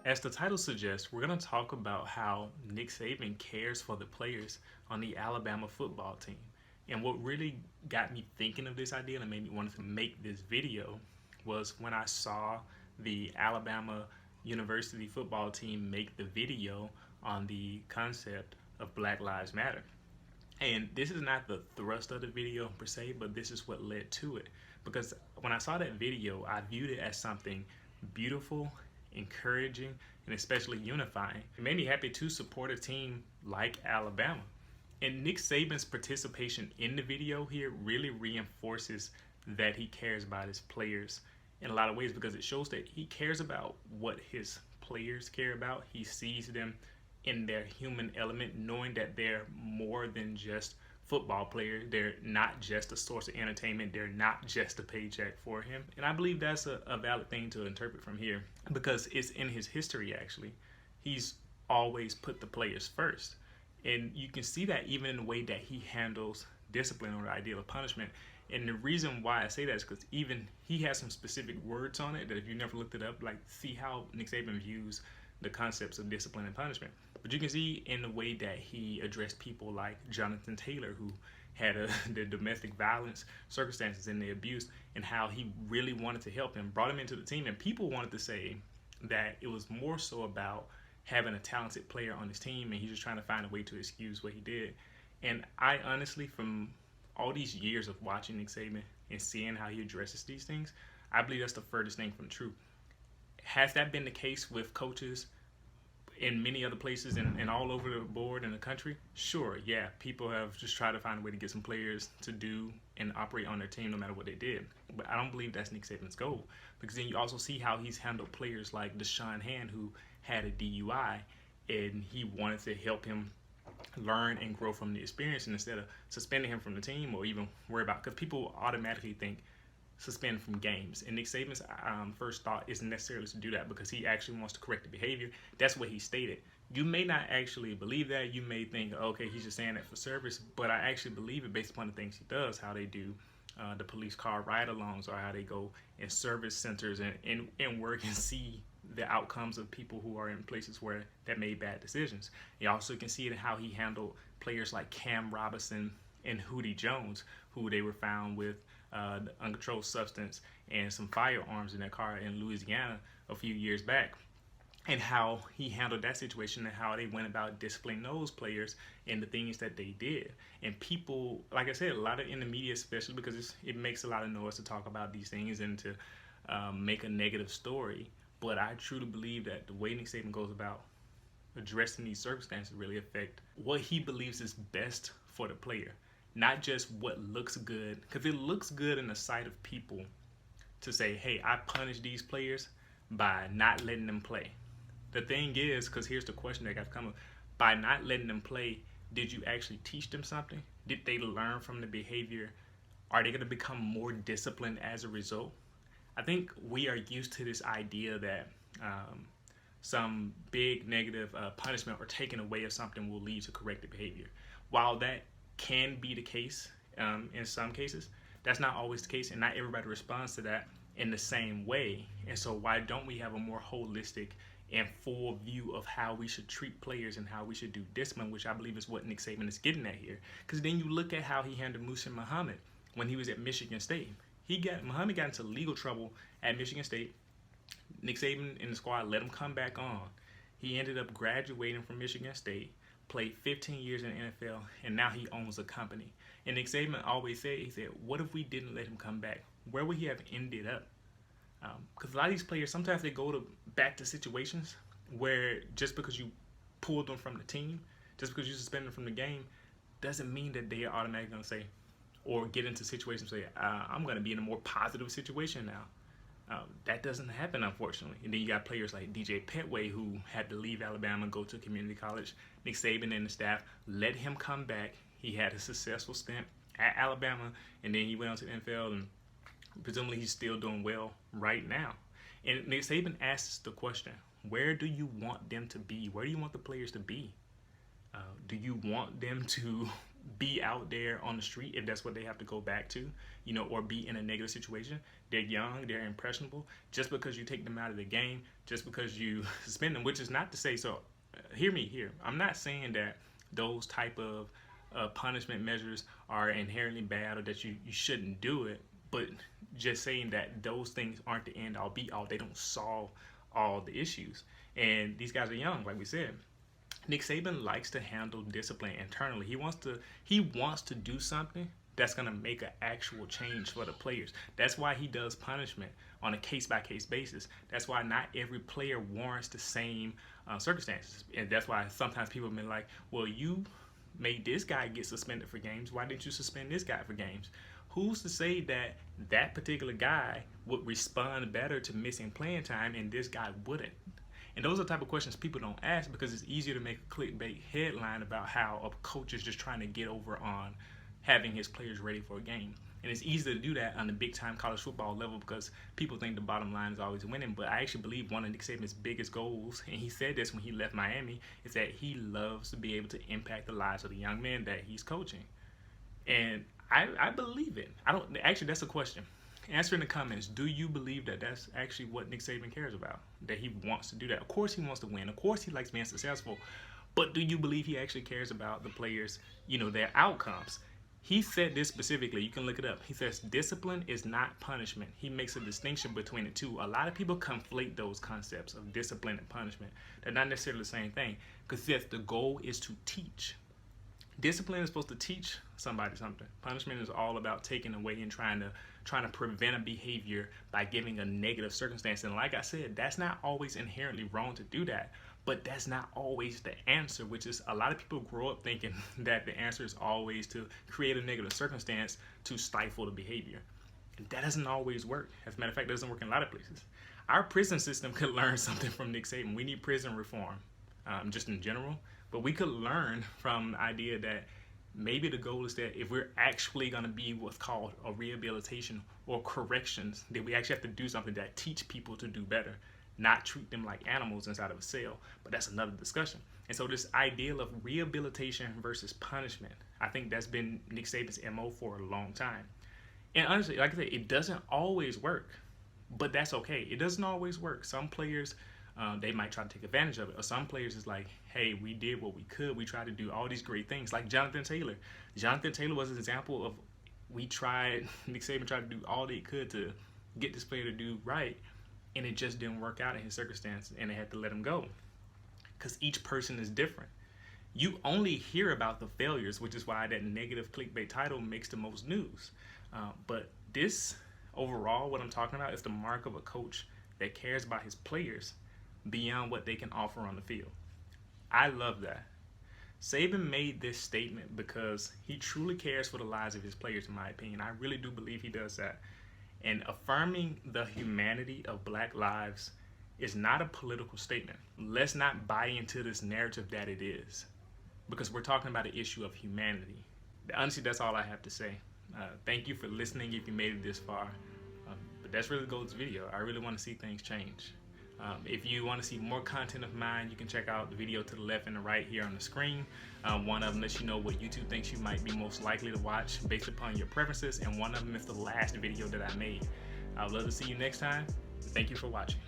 As the title suggests, we're going to talk about how Nick Saban cares for the players on the Alabama football team. And what really got me thinking of this idea and made me want to make this video was when I saw the Alabama University football team make the video on the concept of Black Lives Matter. And this is not the thrust of the video per se, but this is what led to it. Because when I saw that video, I viewed it as something beautiful, encouraging, and especially unifying. It made me happy to support a team like Alabama. And Nick Saban's participation in the video here really reinforces that he cares about his players in a lot of ways, because it shows that he cares about what his players care about. He sees them in their human element, knowing that they're more than just football players. They're not just a source of entertainment. They're not just a paycheck for him. And I believe that's a valid thing to interpret from here, because it's in his history, actually. He's always put the players first. And you can see that even in the way that he handles discipline or the idea of punishment. And the reason why I say that is because even he has some specific words on it that if you never looked it up, like see how Nick Saban views the concepts of discipline and punishment. But you can see in the way that he addressed people like Jonathan Taylor, who had the domestic violence circumstances and the abuse, and how he really wanted to help him, brought him into the team. And people wanted to say that it was more so about having a talented player on his team, and he's just trying to find a way to excuse what he did. And I honestly, from all these years of watching Nick Saban and seeing how he addresses these things, I believe that's the furthest thing from the truth. Has that been the case with coaches in many other places and all over the board in the country? Sure, yeah. People have just tried to find a way to get some players to do and operate on their team no matter what they did. But I don't believe that's Nick Saban's goal, because then you also see how he's handled players like Deshaun Hand, who had a DUI, and he wanted to help him learn and grow from the experience, and instead of suspending him from the team or even worry about, because people automatically think suspend from games. And Nick Saban's first thought isn't necessarily to do that, because he actually wants to correct the behavior. That's what he stated. You may not actually believe that. You may think, okay, he's just saying that for service, but I actually believe it based upon the things he does, how they do the police car ride-alongs, or how they go in service centers and work and see the outcomes of people who are in places where that made bad decisions. You also can see it in how he handled players like Cam Robinson and Hootie Jones, who they were found with uncontrolled substance and some firearms in their car in Louisiana a few years back, and how he handled that situation and how they went about disciplining those players and the things that they did. And people, like I said, a lot of in the media, especially because it makes a lot of noise to talk about these things and to make a negative story. But I truly believe that the way Nick Saban goes about addressing these circumstances really affect what he believes is best for the player, not just what looks good, because it looks good in the sight of people to say, hey, I punished these players by not letting them play. The thing is, because here's the question that got to come up, by not letting them play, did you actually teach them something? Did they learn from the behavior? Are they going to become more disciplined as a result? I think we are used to this idea that some big negative punishment or taking away of something will lead to corrective behavior. While that can be the case in some cases, that's not always the case, and not everybody responds to that in the same way. And so why don't we have a more holistic and full view of how we should treat players and how we should do discipline, which I believe is what Nick Saban is getting at here. Because then you look at how he handled Musa Muhammad when he was at Michigan State. Muhammad got into legal trouble at Michigan State. Nick Saban and the squad let him come back on. He ended up graduating from Michigan State, played 15 years in the NFL, and now he owns a company. And Nick Saban always said, he said, what if we didn't let him come back? Where would he have ended up? Because a lot of these players, sometimes they go back to situations where just because you pulled them from the team, just because you suspended them from the game, doesn't mean that they are automatically going to say, or get into situations and say, I'm going to be in a more positive situation now. That doesn't happen, unfortunately. And then you got players like DJ Petway, who had to leave Alabama and go to community college. Nick Saban and the staff let him come back. He had a successful stint at Alabama, and then he went on to the NFL, and presumably he's still doing well right now. And Nick Saban asks the question, where do you want them to be? Where do you want the players to be? Do you want them to be out there on the street if that's what they have to go back to, or be in a negative situation. They're young, they're impressionable. Just because you take them out of the game, just because you suspend them, which is not to say, so hear me here. I'm not saying that those type of punishment measures are inherently bad or that you shouldn't do it, but just saying that those things aren't the end all be all. They don't solve all the issues. And these guys are young, like we said. Nick Saban likes to handle discipline internally. He wants to do something that's going to make an actual change for the players. That's why he does punishment on a case-by-case basis. That's why not every player warrants the same circumstances. And that's why sometimes people have been like, well, you made this guy get suspended for games. Why didn't you suspend this guy for games? Who's to say that that particular guy would respond better to missing playing time and this guy wouldn't? And those are the type of questions people don't ask, because it's easier to make a clickbait headline about how a coach is just trying to get over on having his players ready for a game. And it's easy to do that on the big-time college football level because people think the bottom line is always winning. But I actually believe one of Nick Saban's biggest goals, and he said this when he left Miami, is that he loves to be able to impact the lives of the young men that he's coaching. And I believe it. Actually, that's a question. Answer in the comments, do you believe that that's actually what Nick Saban cares about? That he wants to do that? Of course he wants to win. Of course he likes being successful. But do you believe he actually cares about the players, their outcomes? He said this specifically. You can look it up. He says discipline is not punishment. He makes a distinction between the two. A lot of people conflate those concepts of discipline and punishment. They're not necessarily the same thing, because yes, the goal is to teach. Discipline is supposed to teach somebody something. Punishment is all about taking away and trying to prevent a behavior by giving a negative circumstance. And like I said, that's not always inherently wrong to do that, but that's not always the answer, which is a lot of people grow up thinking that the answer is always to create a negative circumstance to stifle the behavior. And that doesn't always work. As a matter of fact, it doesn't work in a lot of places. Our prison system could learn something from Nick Saban. We need prison reform, just in general. But we could learn from the idea that maybe the goal is that if we're actually going to be what's called a rehabilitation or corrections, that we actually have to do something that teach people to do better, not treat them like animals inside of a cell. But that's another discussion. And so this idea of rehabilitation versus punishment, I think that's been Nick Saban's MO for a long time. And honestly, like I said, it doesn't always work, but that's okay. It doesn't always work. Some players, they might try to take advantage of it. Or some players is like, hey, we did what we could. We tried to do all these great things. Like Jonathan Taylor. Jonathan Taylor was an example of Nick Saban tried to do all they could to get this player to do right, and it just didn't work out in his circumstance, and they had to let him go. Because each person is different. You only hear about the failures, which is why that negative clickbait title makes the most news. But this, overall, what I'm talking about is the mark of a coach that cares about his players beyond what they can offer on the field. I love that. Saban made this statement because he truly cares for the lives of his players, in my opinion. I really do believe he does that. And affirming the humanity of Black lives is not a political statement. Let's not buy into this narrative that it is, because we're talking about an issue of humanity. Honestly, that's all I have to say. Thank you for listening if you made it this far. But that's really the goal of this video. I really want to see things change. If you want to see more content of mine, you can check out the video to the left and the right here on the screen. One of them lets you know what YouTube thinks you might be most likely to watch based upon your preferences, and one of them is the last video that I made. I would love to see you next time. Thank you for watching.